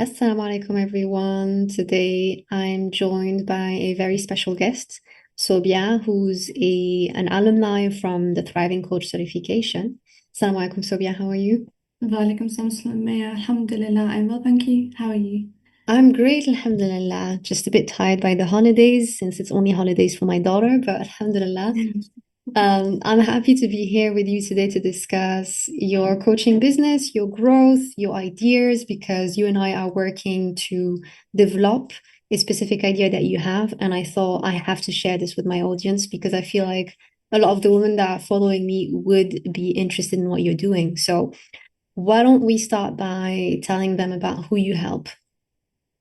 Assalamu alaikum, everyone. Today I'm joined by a very special guest, Sobia, who's an alumni from the Thriving Coach certification. Assalamu alaikum, Sobia. How are you? Walaikum salam, Sumaya. Alhamdulillah, I'm well, thank you. How are you? I'm great, alhamdulillah. Just a bit tired by the holidays since it's only holidays for my daughter, but alhamdulillah. I'm happy to be here with you today to discuss your coaching business, your growth, your ideas, because you and I are working to develop a specific idea that you have. And I thought I have to share this with my audience because I feel like a lot of the women that are following me would be interested in what you're doing. So, why don't we start by telling them about who you help?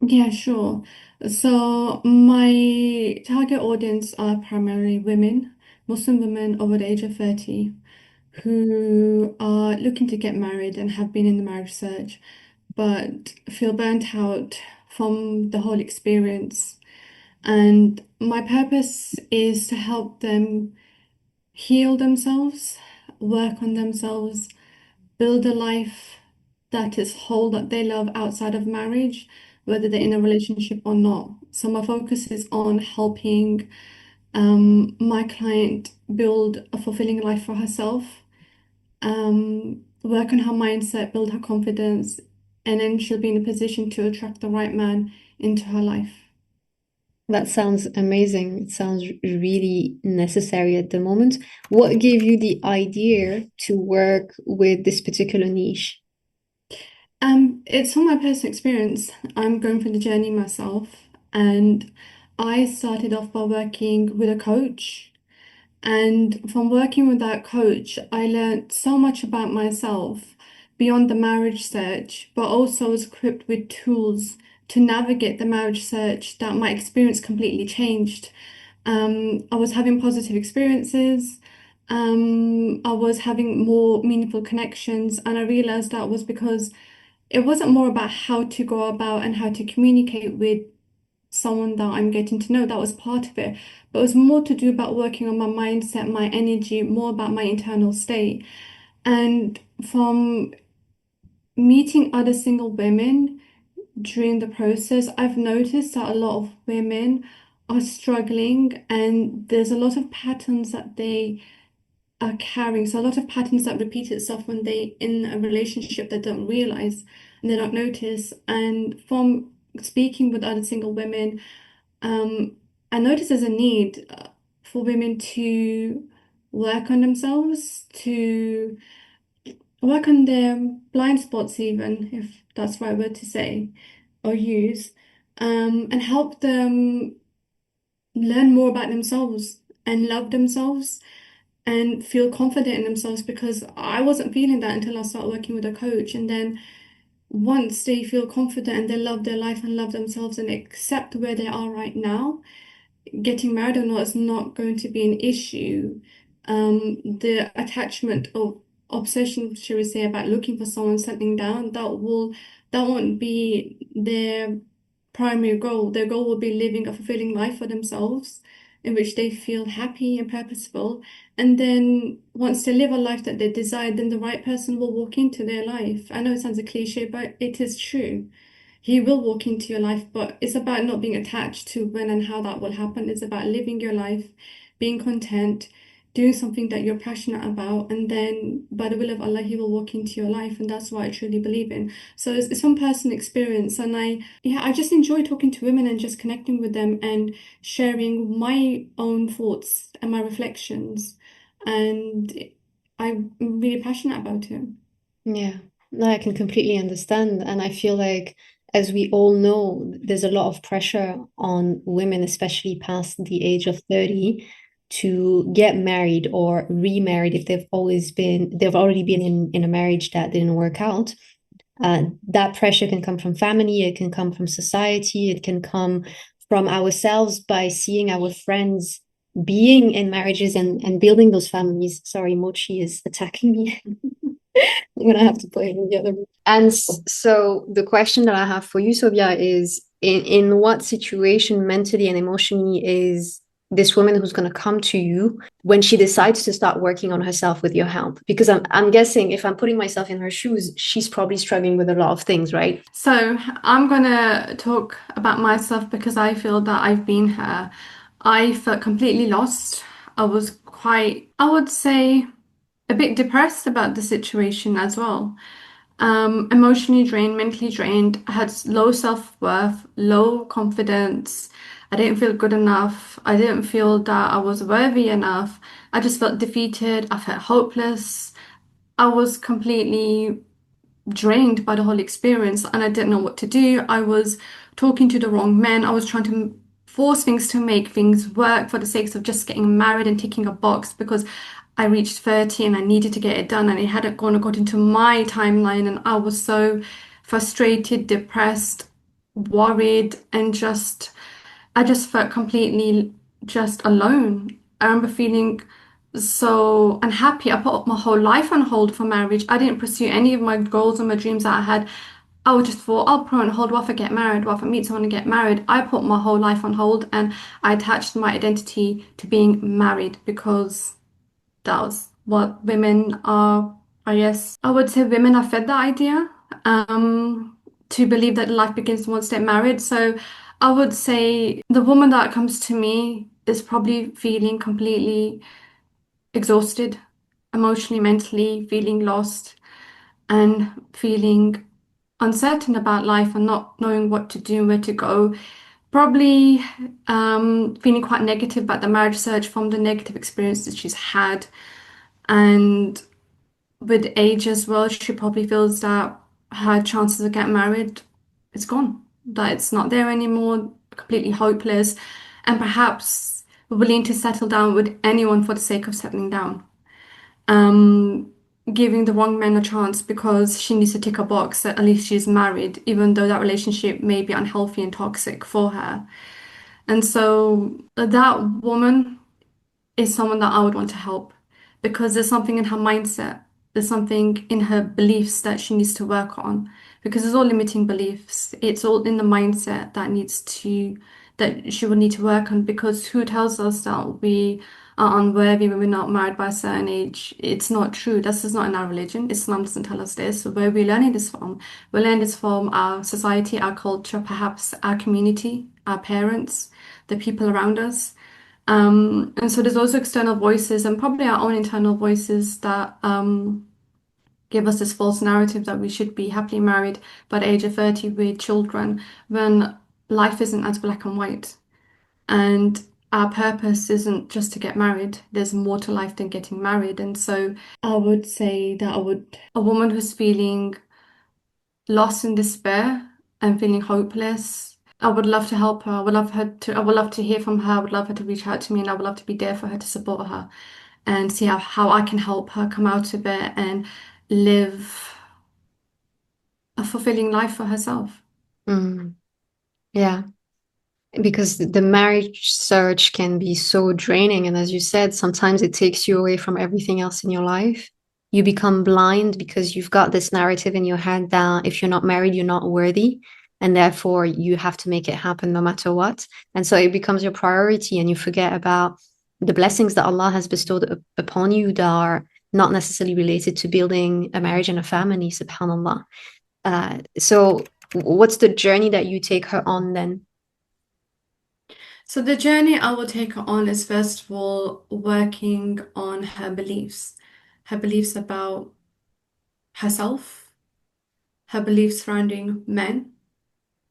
Yeah, sure. So, my target audience are primarily women, Muslim women over the age of 30, who are looking to get married and have been in the marriage search, but feel burnt out from the whole experience. And my purpose is to help them heal themselves, work on themselves, build a life that is whole, that they love outside of marriage, whether they're in a relationship or not. So my focus is on helping my client build a fulfilling life for herself, work on her mindset, build her confidence, and then she'll be in a position to attract the right man into her life. That sounds amazing. It sounds really necessary at the moment. What gave you the idea to work with this particular niche? It's from my personal experience. I'm going through the journey myself, and I started off by working with a coach. And from working with that coach, I learned so much about myself beyond the marriage search, but also was equipped with tools to navigate the marriage search that my experience completely changed. I was having positive experiences. I was having more meaningful connections, and I realized that was because it wasn't more about how to go about and how to communicate with someone that I'm getting to know. That was part of it. But it was more to do about working on my mindset, my energy, more about my internal state. And from meeting other single women during the process, I've noticed that a lot of women are struggling and there's a lot of patterns that they are carrying. So a lot of patterns that repeat itself when they in a relationship they don't realize and they don't notice. And from speaking with other single women, um, I noticed there's a need for women to work on themselves, to work on their blind spots, even if that's the right word to say or use, and help them learn more about themselves and love themselves and feel confident in themselves because I wasn't feeling that until I started working with a coach. And then once they feel confident and they love their life and love themselves and accept where they are right now, getting married or not is not going to be an issue. The attachment or obsession, should we say, about looking for someone settling down, that won't be their primary goal. Their goal will be living a fulfilling life for themselves, in which they feel happy and purposeful. And then once they live a life that they desire, then the right person will walk into their life. I know it sounds a cliche, but it is true. He will walk into your life, but it's about not being attached to when and how that will happen. It's about living your life, being content, doing something that you're passionate about, and then by the will of Allah, He will walk into your life, and that's what I truly believe in. So it's from personal experience, and I just enjoy talking to women and just connecting with them and sharing my own thoughts and my reflections, and I'm really passionate about it. Yeah, no, I can completely understand. And I feel like, as we all know, there's a lot of pressure on women, especially past the age of 30, to get married or remarried if they've already been in a marriage that didn't work out. That pressure can come from family, it can come from society, it can come from ourselves by seeing our friends being in marriages and building those families. Sorry, Mochi is attacking me. I'm gonna have to put him in the other room. And so the question that I have for you, Sylvia, is in what situation mentally and emotionally is this woman who's going to come to you when she decides to start working on herself with your help? Because I'm guessing if I'm putting myself in her shoes, she's probably struggling with a lot of things, right? So I'm gonna talk about myself because I feel that I've been her. I felt completely lost. I was quite, I would say, a bit depressed about the situation as well. Emotionally drained, mentally drained. I had low self-worth, low confidence. I didn't feel good enough. I didn't feel that I was worthy enough. I just felt defeated. I felt hopeless. I was completely drained by the whole experience and I didn't know what to do. I was talking to the wrong men. I was trying to force things to make things work for the sake of just getting married and ticking a box because I reached 30 and I needed to get it done and it hadn't gone according to my timeline and I was so frustrated, depressed, worried and just I just felt completely just alone. I remember feeling so unhappy. I put my whole life on hold for marriage. I didn't pursue any of my goals and my dreams that I had. I would just thought, I'll put on hold while I get married, while I meet someone and get married. I put my whole life on hold and I attached my identity to being married because that was what women are, I guess. I would say women are fed that idea, to believe that life begins once they're married. So I would say the woman that comes to me is probably feeling completely exhausted, emotionally, mentally, feeling lost and feeling uncertain about life and not knowing what to do and where to go. Probably feeling quite negative about the marriage search from the negative experiences she's had. And with age as well, she probably feels that her chances of getting married is gone, that it's not there anymore, completely hopeless, and perhaps willing to settle down with anyone for the sake of settling down. Um, Giving the wrong man a chance because she needs to tick a box that at least she's married, even though that relationship may be unhealthy and toxic for her. And so that woman is someone that I would want to help because there's something in her mindset, there's something in her beliefs that she needs to work on because it's all limiting beliefs. It's all in the mindset that that she will need to work on because who tells us that we are unworthy when we're not married by a certain age? It's not true. This is not in our religion. Islam doesn't tell us this. So where are we learning this from? We learn this from our society, our culture, perhaps our community, our parents, the people around us. And so there's also external voices and probably our own internal voices that give us this false narrative that we should be happily married by the age of 30 with children when life isn't as black and white. And our purpose isn't just to get married. There's more to life than getting married. And so I would say that a woman who's feeling lost in despair and feeling hopeless. I would love to help her. I would love to hear from her. I would love her to reach out to me and I would love to be there for her to support her and see how I can help her come out of it and live a fulfilling life for herself. Mm, yeah. Because the marriage search can be so draining. And as you said, sometimes it takes you away from everything else in your life. You become blind because you've got this narrative in your head that if you're not married, you're not worthy. And therefore, you have to make it happen no matter what. And so it becomes your priority, and you forget about the blessings that Allah has bestowed upon you that are not necessarily related to building a marriage and a family, subhanAllah. So, what's the journey that you take her on then? So the journey I will take her on is first of all working on her beliefs about herself, her beliefs surrounding men,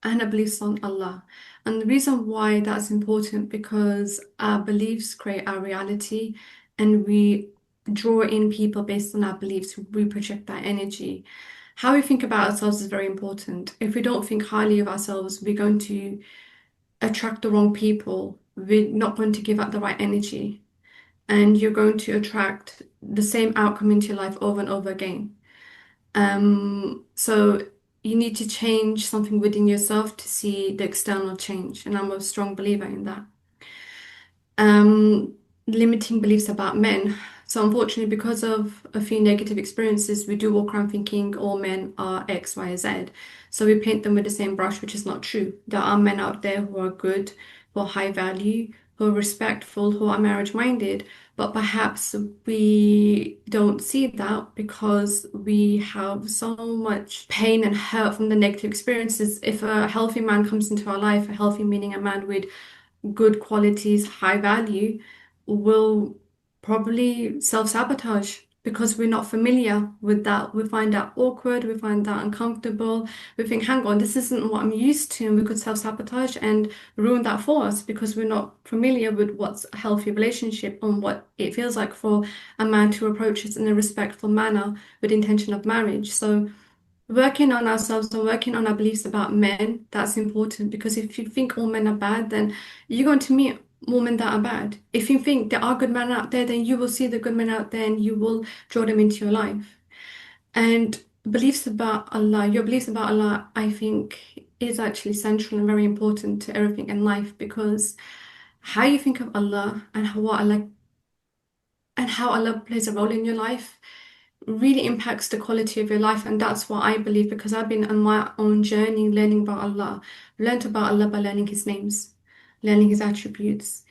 and her beliefs on Allah. And the reason why that's important because our beliefs create our reality and we draw in people based on our beliefs, we project that energy. How we think about ourselves is very important. If we don't think highly of ourselves, we're going to attract the wrong people. We're not going to give out the right energy, and you're going to attract the same outcome into your life over and over again. So you need to change something within yourself to see the external change, and I'm a strong believer in that. Limiting beliefs about men. So unfortunately, because of a few negative experiences, we do walk around thinking all men are X, Y, Z. So we paint them with the same brush, which is not true. There are men out there who are good, who are high value, who are respectful, who are marriage minded. But perhaps we don't see that because we have so much pain and hurt from the negative experiences. If a healthy man comes into our life, a healthy meaning a man with good qualities, high value, will probably self-sabotage because we're not familiar with that. We find that awkward, we find that uncomfortable. We think, hang on, this isn't what I'm used to, and we could self-sabotage and ruin that for us because we're not familiar with what's a healthy relationship and what it feels like for a man to approach us in a respectful manner with intention of marriage. So working on ourselves and working on our beliefs about men, that's important because if you think all men are bad, then you're going to meet more men that are bad. If you think there are good men out there, then you will see the good men out there and you will draw them into your life. And beliefs about Allah, your beliefs about Allah, I think is actually central and very important to everything in life because how you think of Allah and how Allah plays a role in your life really impacts the quality of your life. And that's what I believe because I've been on my own journey learning about Allah. Learned about Allah by learning His names, learning His attributes,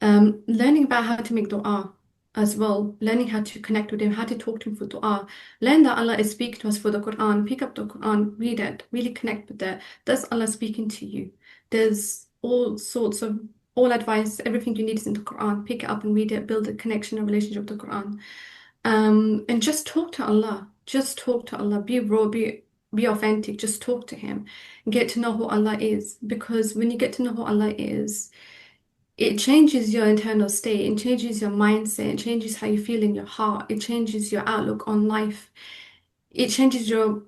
learning about how to make dua as well, learning how to connect with Him, how to talk to Him for dua. Learn that Allah is speaking to us for the Quran. Pick up the Quran, read it, really connect with it. Does Allah speaking to you? There's all sorts of all advice, everything you need is in the Quran. Pick it up and read it, build a connection, a relationship with the Quran. And just talk to Allah. Just talk to Allah. Be raw, be authentic. Just talk to Him. Get to know who Allah is. Because when you get to know who Allah is, it changes your internal state, it changes your mindset, it changes how you feel in your heart, it changes your outlook on life, it changes your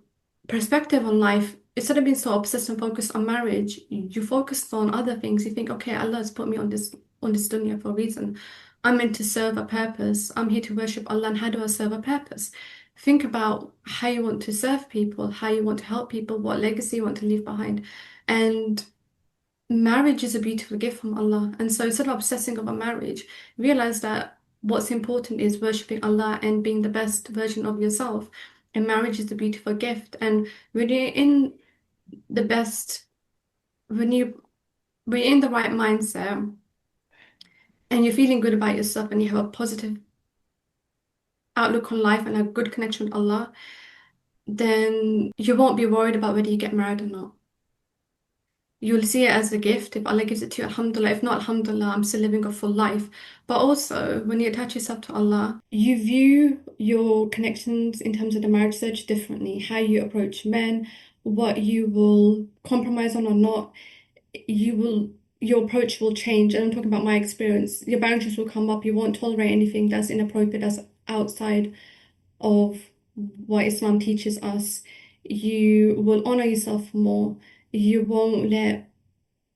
perspective on life. Instead of being so obsessed and focused on marriage, you focus on other things. You think, okay, Allah has put me on this dunya for a reason. I'm meant to serve a purpose. I'm here to worship Allah, and how do I serve a purpose? Think about how you want to serve people, how you want to help people, what legacy you want to leave behind. And marriage is a beautiful gift from Allah. And so instead of obsessing over marriage, realize that what's important is worshipping Allah and being the best version of yourself. And marriage is a beautiful gift. And when you're in the best, when you when you're in the right mindset and you're feeling good about yourself and you have a positive outlook on life and a good connection with Allah, then you won't be worried about whether you get married or not. You'll see it as a gift. If Allah gives it to you, Alhamdulillah. If not, Alhamdulillah, I'm still living a full life. But also, when you attach yourself to Allah, you view your connections in terms of the marriage search differently. How you approach men, what you will compromise on or not, your approach will change. And I'm talking about my experience. Your boundaries will come up. You won't tolerate anything that's inappropriate, that's outside of what Islam teaches us. You will honor yourself more. You won't let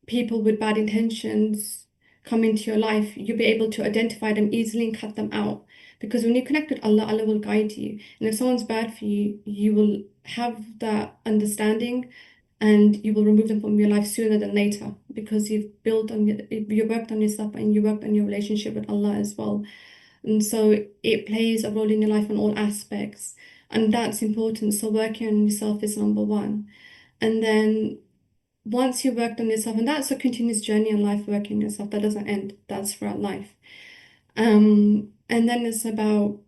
people with bad intentions come into your life. You'll be able to identify them easily and cut them out. Because when you connect with Allah, Allah will guide you. And if someone's bad for you, you will have that understanding and you will remove them from your life sooner than later because you worked on yourself and you worked on your relationship with Allah as well. And so it plays a role in your life on all aspects. And that's important. So working on yourself is number one. And then once you've worked on yourself, and that's a continuous journey in life, working on yourself, that doesn't end, that's throughout life. And then it's about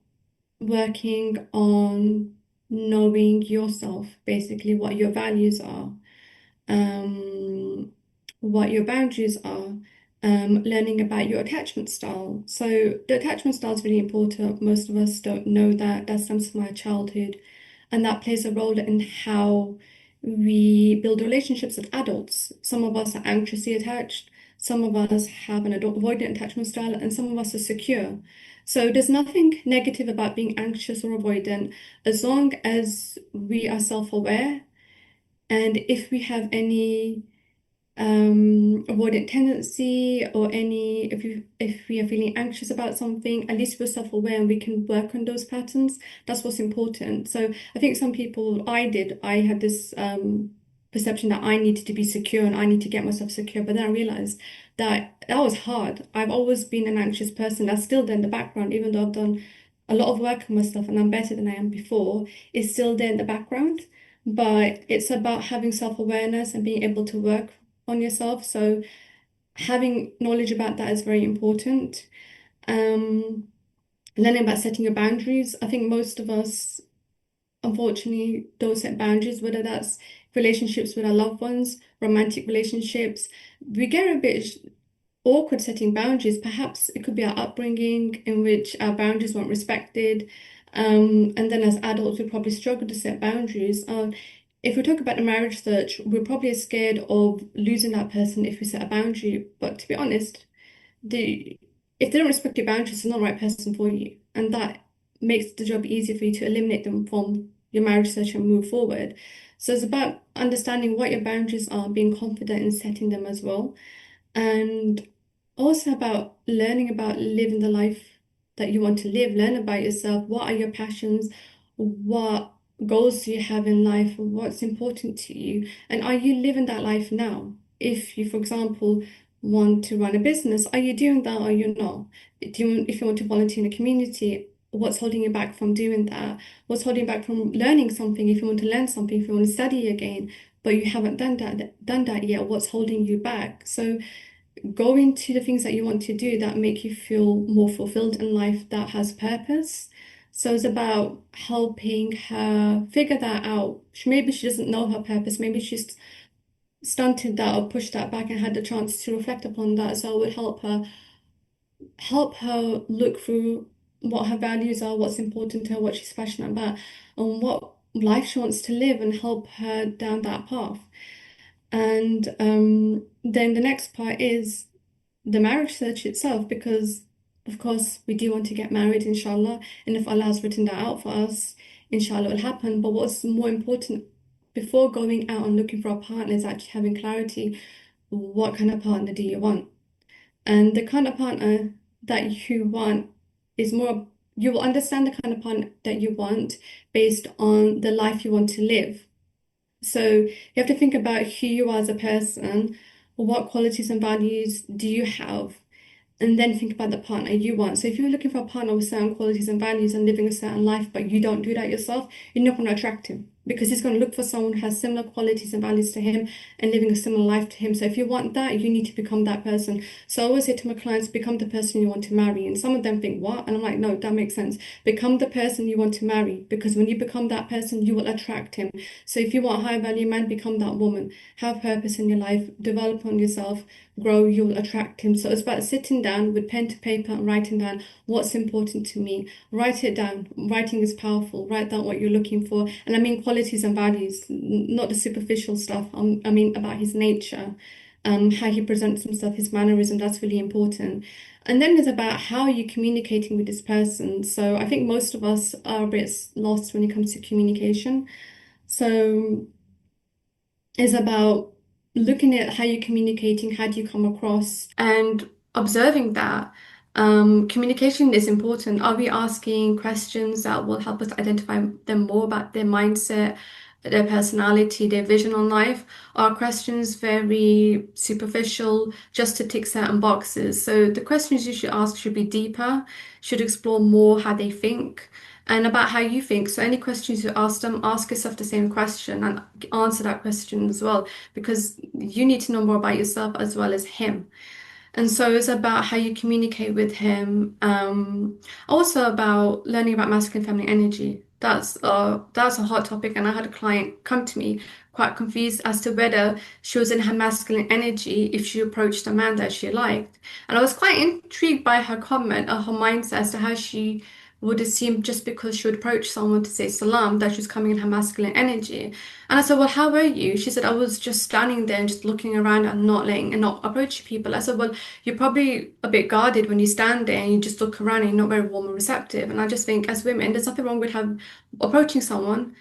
working on knowing yourself, basically what your values are, um, what your boundaries are, learning about your attachment style. So the attachment style is really important. Most of us don't know that. That stems from our childhood, and that plays a role in how we build relationships with adults. Some of us are anxiously attached, some of us have an adult avoidant attachment style, and some of us are secure. So there's nothing negative about being anxious or avoidant as long as we are self-aware and if we have any avoidant tendency or any if we are feeling anxious about something, at least we're self-aware and we can work on those patterns. That's what's important. So I think some people I had this perception that I needed to be secure and I need to get myself secure, but then I realized that that was hard. I've always been an anxious person. That's still there in the background, even though I've done a lot of work on myself and I'm better than I am before, it's still there in the background. But it's about having self-awareness and being able to work on yourself. So having knowledge about that is very important. Um, Learning about setting your boundaries. I think most of us, unfortunately, don't set boundaries, whether that's relationships with our loved ones, romantic relationships. We get a bit awkward setting boundaries. Perhaps it could be our upbringing in which our boundaries weren't respected. And then as adults, we probably struggle to set boundaries. If we talk about the marriage search, we're probably scared of losing that person if we set a boundary. But to be honest, the if they don't respect your boundaries, it's not the right person for you. And that makes the job easier for you to eliminate them from your marriage search and move forward. So it's about understanding what your boundaries are, being confident in setting them as well, and also about learning about living the life that you want to live. Learn about yourself. What are your passions? What goals do you have in life? What's important to you? And are you living that life now? If you, for example, want to run a business, are you doing that or you're not? If you want to volunteer in a community, what's holding you back from doing that? What's holding you back from learning something? If you want to learn something, if you want to study again, but you haven't done that yet, what's holding you back? So go into the things that you want to do that make you feel more fulfilled in life, that has purpose. So it's about helping her figure that out. Maybe she doesn't know her purpose. Maybe she's stunted that or pushed that back and had the chance to reflect upon that. So I would help her look through what her values are, what's important to her, what she's passionate about, and what life she wants to live, and help her down that path. And then the next part is the marriage search itself, because of course we do want to get married, inshallah, and if Allah has written that out for us, inshallah, it will happen. But what's more important before going out and looking for a partner is actually having clarity. What kind of partner do you want? And the kind of partner that you want is more, you will understand the kind of partner that you want based on the life you want to live. So you have to think about who you are as a person, what qualities and values do you have, and then think about the partner you want. So if you're looking for a partner with certain qualities and values and living a certain life, but you don't do that yourself, you're not going to attract him, because he's going to look for someone who has similar qualities and values to him and living a similar life to him. So if you want that, you need to become that person. So I always say to my clients, become the person you want to marry. And some of them think, what? And I'm like, no, that makes sense. Become the person you want to marry, because when you become that person, you will attract him. So if you want a high value man, become that woman. Have purpose in your life, develop on yourself, grow, you'll attract him. So it's about sitting down with pen to paper and writing down what's important to me. Write it down. Writing is powerful. Write down what you're looking for. And I mean qualities and values, not the superficial stuff. I mean about his nature, how he presents himself, his mannerism, that's really important. And then it's about how you're communicating with this person. So I think most of us are a bit lost when it comes to communication. So is about looking at how you're communicating, how do you come across, and observing that. Communication is important. Are we asking questions that will help us identify them more about their mindset, their personality, their vision on life? Are questions very superficial just to tick certain boxes? So the questions you should ask should be deeper, should explore more how they think and about how you think. So any questions you ask them, ask yourself the same question and answer that question as well, because you need to know more about yourself as well as him. And so it's about how you communicate with him. Also about learning about masculine feminine energy. That's a hot topic, and I had a client come to me quite confused as to whether she was in her masculine energy if she approached a man that she liked. And I was quite intrigued by her comment or her mindset as to how she would assume just because she would approach someone to say salam that she's coming in her masculine energy. And I said, well, how were you? She said, I was just standing there and just looking around and not letting and not approaching people. I said, well, you're probably a bit guarded when you stand there and you just look around and you're not very warm and receptive. And I just think as women, there's nothing wrong with approaching someone,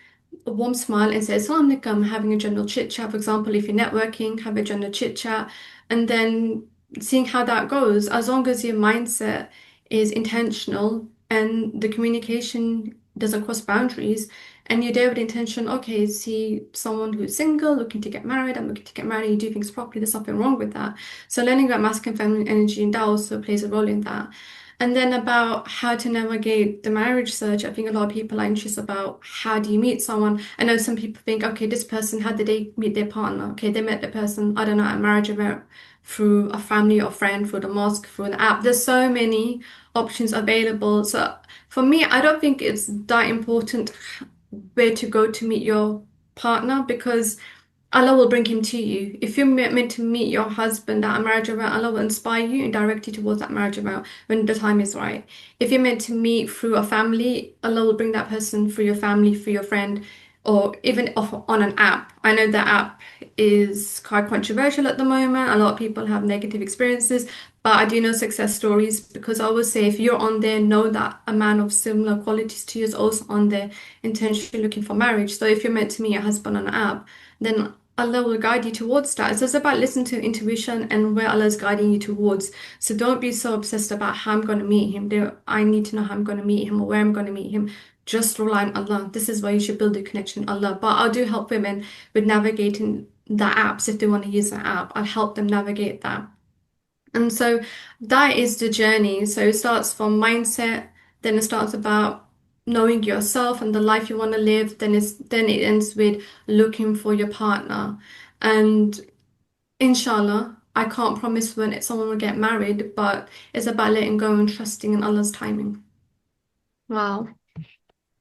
a warm smile and say, Assalamu alaikum, having a general chit chat. For example, if you're networking, have a general chit chat and then seeing how that goes, as long as your mindset is intentional and the communication doesn't cross boundaries and you're there with the intention, okay, see someone who's single, looking to get married, I'm looking to get married, you do things properly, there's nothing wrong with that. So learning about masculine and feminine energy, and that also plays a role in that. And then about how to navigate the marriage search, I think a lot of people are anxious about how do you meet someone. I know some people think, okay, this person, how did they meet their partner? Okay, they met the person, I don't know, at marriage event through a family or friend, through the mosque, through an app. There's so many options available. So for me, I don't think it's that important where to go to meet your partner because Allah will bring him to you. If you're meant to meet your husband at a marriage event, Allah will inspire you and direct you towards that marriage event when the time is right. If you're meant to meet through a family, Allah will bring that person through your family, through your friend, or even off on an app. I know that app is quite controversial at the moment. A lot of people have negative experiences, but I do know success stories because I always say if you're on there, know that a man of similar qualities to you is also on there intentionally looking for marriage. So if you're meant to meet your husband on an app, then Allah will guide you towards that. So it's about listening to intuition and where Allah is guiding you towards. So don't be so obsessed about how I'm going to meet him. I need to know how I'm going to meet him or where I'm going to meet him. Just rely on Allah. This is why you should build a connection with Allah. But I do help women with navigating the apps if they want to use the app. I'll help them navigate that. And so that is the journey. So it starts from mindset, then it starts about knowing yourself and the life you want to live, then it ends with looking for your partner. And inshallah, I can't promise when someone will get married, but it's about letting go and trusting in Allah's timing. Wow.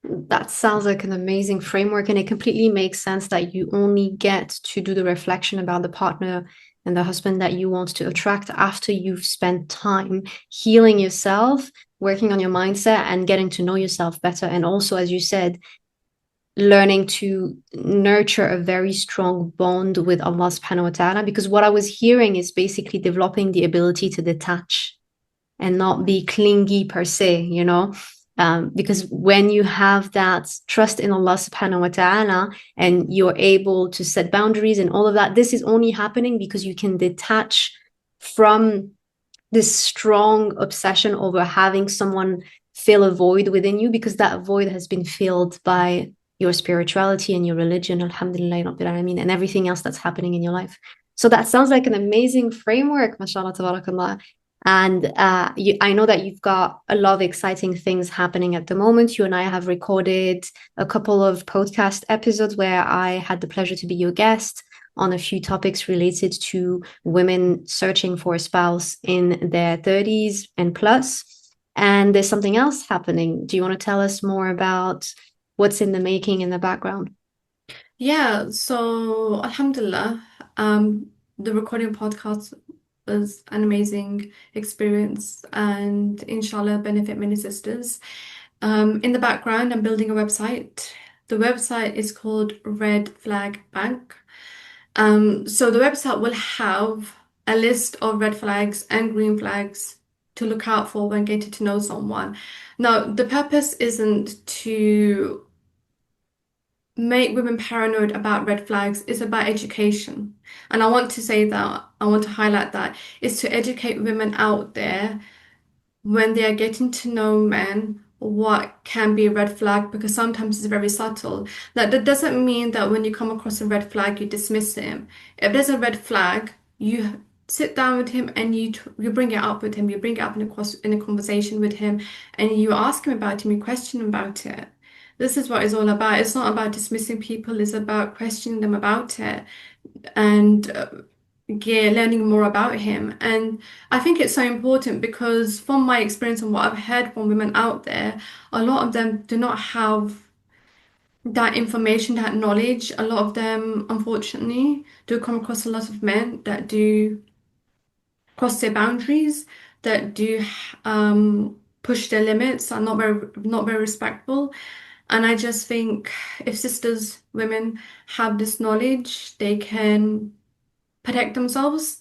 That sounds like an amazing framework, and it completely makes sense that you only get to do the reflection about the partner and the husband that you want to attract after you've spent time healing yourself, working on your mindset, and getting to know yourself better. And also, as you said, learning to nurture a very strong bond with Allah subhanahu wa ta'ala. Because what I was hearing is basically developing the ability to detach and not be clingy per se, you know? Because when you have that trust in Allah subhanahu wa ta'ala and you're able to set boundaries and all of that, this is only happening because you can detach from this strong obsession over having someone fill a void within you, because that void has been filled by your spirituality and your religion, alhamdulillah, rabbil alameen, and everything else that's happening in your life. So that sounds like an amazing framework, mashallah, tabarakallah. And I know that you've got a lot of exciting things happening at the moment. You and I have recorded a couple of podcast episodes where I had the pleasure to be your guest on a few topics related to women searching for a spouse in their 30s and plus. And there's something else happening. Do you want to tell us more about what's in the making in the background? Yeah, so Alhamdulillah, the recording podcast was an amazing experience and inshallah benefit many sisters. In the background, I'm building a website. The website is called Red Flag Bank. So the website will have a list of red flags and green flags to look out for when getting to know someone. Now, the purpose isn't to make women paranoid about red flags, it's about education. And I want to say that, I want to highlight that, is to educate women out there when they are getting to know men what can be a red flag because sometimes it's very subtle. That doesn't mean that when you come across a red flag you dismiss him. If there's a red flag, you sit down with him and you bring it up with him. You bring it up in a conversation with him, and you ask him about him. You question him about it. This is what it's all about. It's not about dismissing people. It's about questioning them about it and yeah, learning more about him. And I think it's so important because from my experience and what I've heard from women out there, a lot of them do not have that information, that knowledge. A lot of them, unfortunately, do come across a lot of men that do cross their boundaries, that do push their limits, are not very respectful. And I just think if sisters, women have this knowledge, they can protect themselves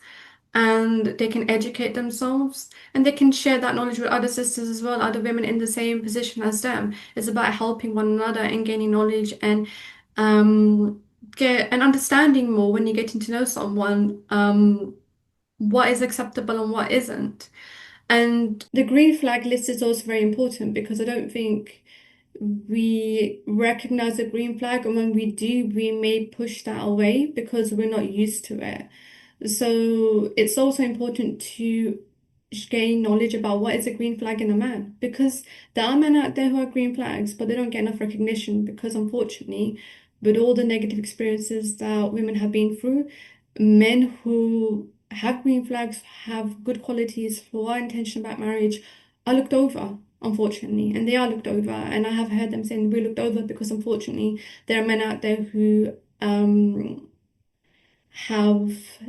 and they can educate themselves and they can share that knowledge with other sisters as well, other women in the same position as them. It's about helping one another and gaining knowledge and um, get an understanding more when you're getting to know someone, what is acceptable and what isn't. And the green flag list is also very important because I don't think we recognize the green flag, and when we do, we may push that away because we're not used to it. So it's also important to gain knowledge about what is a green flag in a man, because there are men out there who are green flags, but they don't get enough recognition because unfortunately, with all the negative experiences that women have been through, men who have green flags, have good qualities, who are intentional about marriage, are looked over, unfortunately, and they are looked over. And I have heard them saying we're looked over because unfortunately there are men out there who have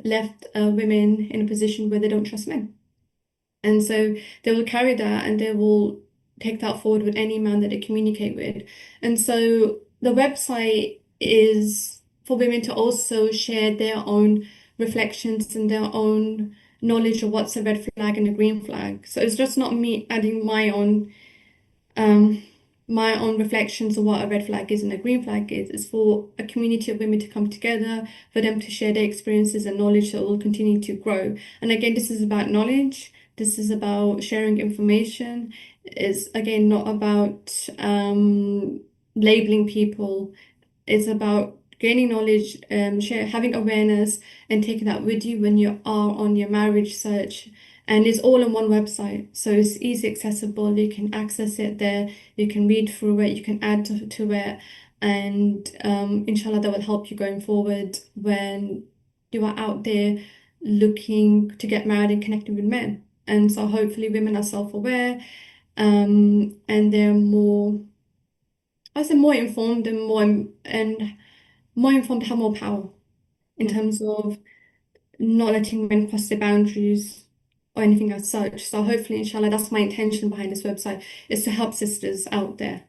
left women in a position where they don't trust men. And so they will carry that and they will take that forward with any man that they communicate with. And so the website is for women to also share their own reflections and their own knowledge of what's a red flag and a green flag. So it's just not me adding um, my own reflections of what a red flag is and a green flag is. It's for a community of women to come together, for them to share their experiences and knowledge that will continue to grow. And again, this is about knowledge. This is about sharing information. It's again not about labeling people. It's about gaining knowledge, having awareness, and taking that with you when you are on your marriage search. And it's all on one website, so it's easy accessible. You can access it there. You can read through it. You can add to it, and inshallah, that will help you going forward when you are out there looking to get married and connecting with men. And so, hopefully, women are self-aware, and they're more, I say, more informed and more informed have more power in terms of not letting men cross their boundaries or anything as such. So hopefully, inshallah, that's my intention behind this website is to help sisters out there.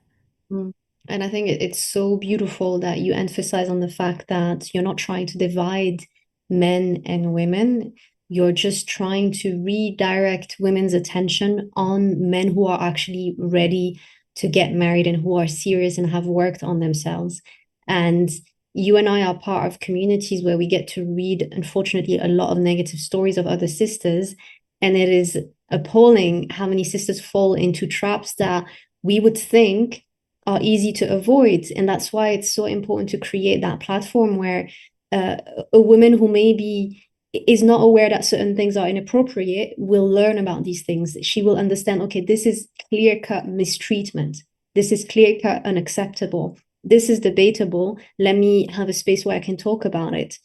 Mm. And I think it's so beautiful that you emphasize on the fact that you're not trying to divide men and women. You're just trying to redirect women's attention on men who are actually ready to get married and who are serious and have worked on themselves. And you and I are part of communities where we get to read, unfortunately, a lot of negative stories of other sisters. And it is appalling how many sisters fall into traps that we would think are easy to avoid. And that's why it's so important to create that platform where uh, a woman who maybe is not aware that certain things are inappropriate will learn about these things. She will understand, okay, this is clear cut mistreatment. This is clear cut unacceptable. This is debatable. Let me have a space where I can talk about it.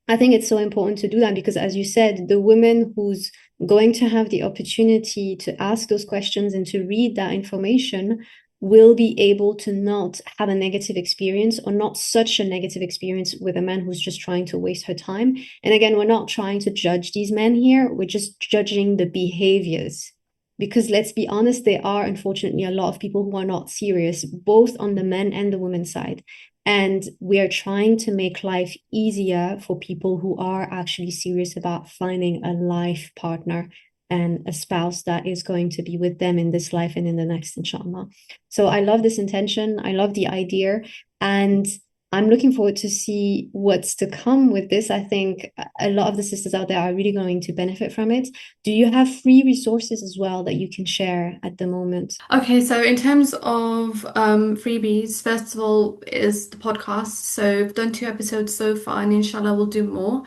I think it's so important to do that because, as you said, the woman who's going to have the opportunity to ask those questions and to read that information will be able to not have a negative experience or not such a negative experience with a man who's just trying to waste her time. And again, we're not trying to judge these men here, we're just judging the behaviors. Because let's be honest, there are unfortunately a lot of people who are not serious, both on the men and the women's side. And we are trying to make life easier for people who are actually serious about finding a life partner and a spouse that is going to be with them in this life and in the next, inshallah. So I love this intention. I love the idea. And I'm looking forward to see what's to come with this. I think a lot of the sisters out there are really going to benefit from it. Do you have free resources as well that you can share at the moment? Okay, so in terms of freebies, first of all is the podcast. So I've done 2 episodes so far, and inshallah we'll do more.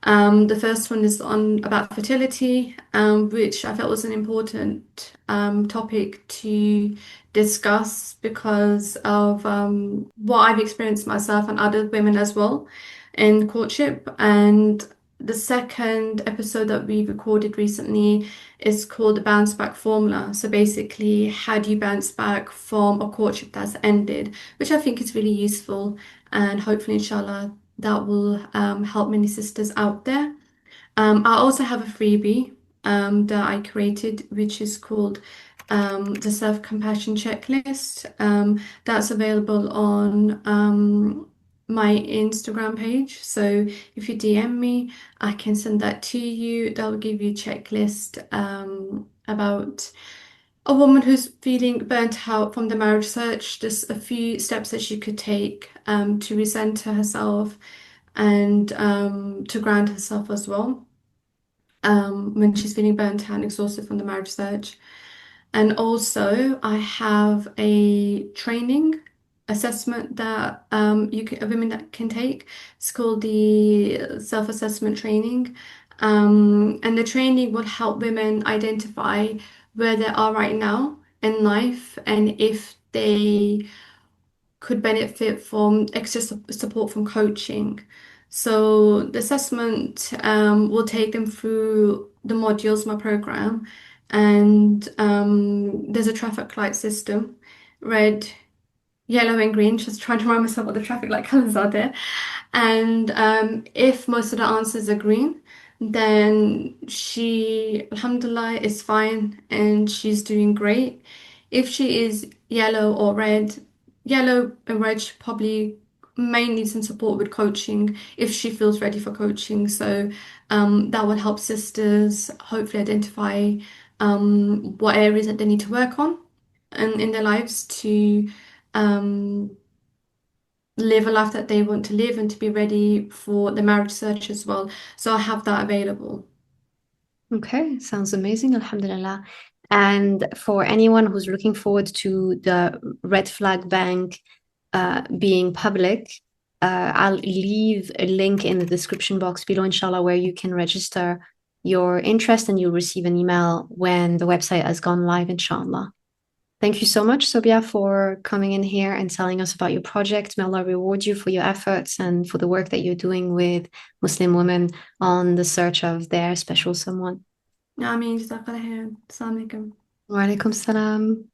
The first one is on about fertility, which I felt was an important topic to discuss because of what I've experienced myself and other women as well in courtship. And the second episode that we recorded recently is called the bounce back formula. So basically, how do you bounce back from a courtship that's ended, which I think is really useful, and hopefully, inshallah, that will help many sisters out there. I also have a freebie that I created, which is called the Self-Compassion Checklist. That's available on my Instagram page. So if you DM me, I can send that to you. That'll give you a checklist about a woman who's feeling burnt out from the marriage search, just a few steps that she could take to recenter herself and to ground herself as well when she's feeling burnt out and exhausted from the marriage search. And also, I have a training assessment that women that can take. It's called the self-assessment training. And the training will help women identify where they are right now in life and if they could benefit from extra support from coaching. So the assessment will take them through the modules of my program, and there's a traffic light system, red, yellow, and green. Just trying to remind myself what the traffic light colors are there. And if most of the answers are green, then she, alhamdulillah, is fine and she's doing great. If she is yellow or red, yellow and red, she probably may need some support with coaching if she feels ready for coaching. So that would help sisters hopefully identify what areas that they need to work on and in their lives to um, live a life that they want to live and to be ready for the marriage search as well. So I have that available. Okay, sounds amazing, Alhamdulillah. And for anyone who's looking forward to the Red Flag Bank being public, I'll leave a link in the description box below, inshallah, where you can register your interest and you'll receive an email when the website has gone live, inshallah. Thank you so much, Sobia, for coming in here and telling us about your project. May Allah reward you for your efforts and for the work that you're doing with Muslim women on the search of their special someone. I mean, جزاك الله خير. السلام عليكم. Wa alaikum salam.